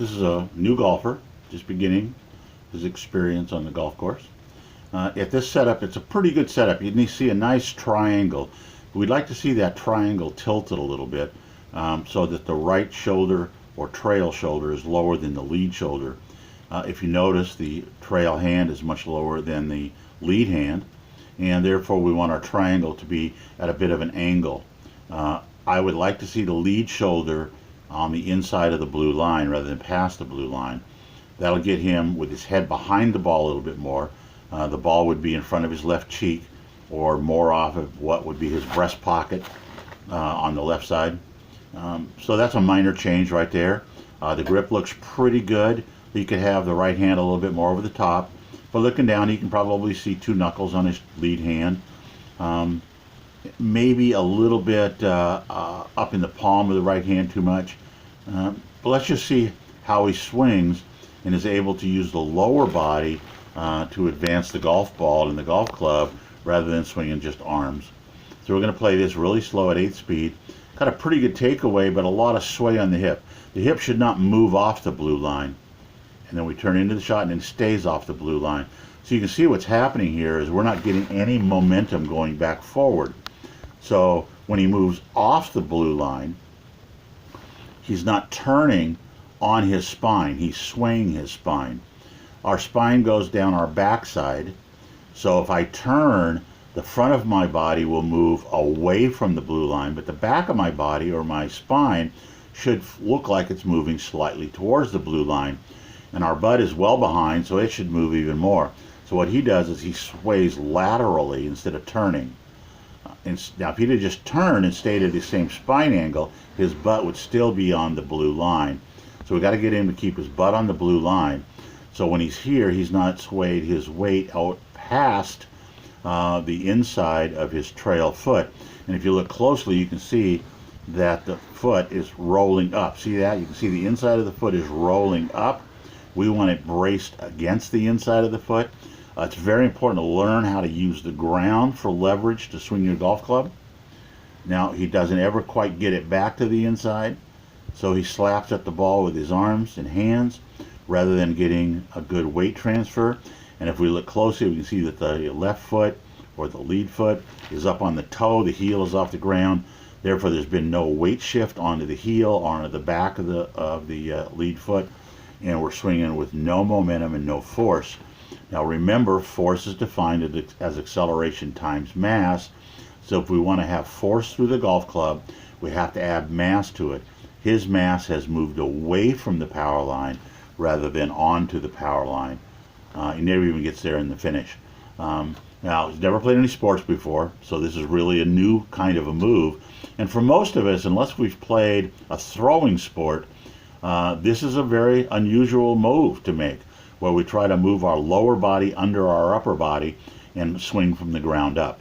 This is a new golfer, just beginning his experience on the golf course. At this setup, it's a pretty good setup. You see a nice triangle. We'd like to see that triangle tilted a little bit so that the right shoulder or trail shoulder is lower than the lead shoulder. If you notice, the trail hand is much lower than the lead hand, and therefore we want our triangle to be at a bit of an angle. I would like to see the lead shoulder on the inside of the blue line rather than past the blue line. That'll get him with his head behind the ball a little bit more. The ball would be in front of his left cheek or more off of what would be his breast pocket on the left side. So that's a minor change right there. The grip looks pretty good. You could have the right hand a little bit more over the top. But looking down, you can probably see two knuckles on his lead hand. Maybe a little bit up in the palm of the right hand too much. But let's just see how he swings and is able to use the lower body to advance the golf ball and the golf club rather than swinging just arms. So we're going to play this really slow at 8th speed. Got a pretty good takeaway, but a lot of sway on the hip. The hip should not move off the blue line. And then we turn into the shot and it stays off the blue line. So you can see what's happening here is we're not getting any momentum going back forward. So when he moves off the blue line, he's not turning on his spine, he's swaying his spine. Our spine goes down our backside, so if I turn, the front of my body will move away from the blue line, but the back of my body or my spine should look like it's moving slightly towards the blue line. And our butt is well behind, so it should move even more. So what he does is he sways laterally instead of turning. Now, if he'd have just turned and stayed at the same spine angle, his butt would still be on the blue line. So we got to get him to keep his butt on the blue line. So when he's here, he's not swayed his weight out past the inside of his trail foot. And if you look closely, you can see that the foot is rolling up. See that? You can see the inside of the foot is rolling up. We want it braced against the inside of the foot. It's very important to learn how to use the ground for leverage to swing your golf club. Now, he doesn't ever quite get it back to the inside, so he slaps at the ball with his arms and hands rather than getting a good weight transfer. And if we look closely, we can see that the left foot or the lead foot is up on the toe, the heel is off the ground. Therefore, there's been no weight shift onto the heel or onto the back of the lead foot, and we're swinging with no momentum and no force. Now remember, force is defined as acceleration times mass. So if we want to have force through the golf club, we have to add mass to it. His mass has moved away from the power line rather than onto the power line. He never even gets there in the finish. Now, he's never played any sports before, so this is really a new kind of a move. And for most of us, unless we've played a throwing sport, this is a very unusual move to make, where we try to move our lower body under our upper body and swing from the ground up.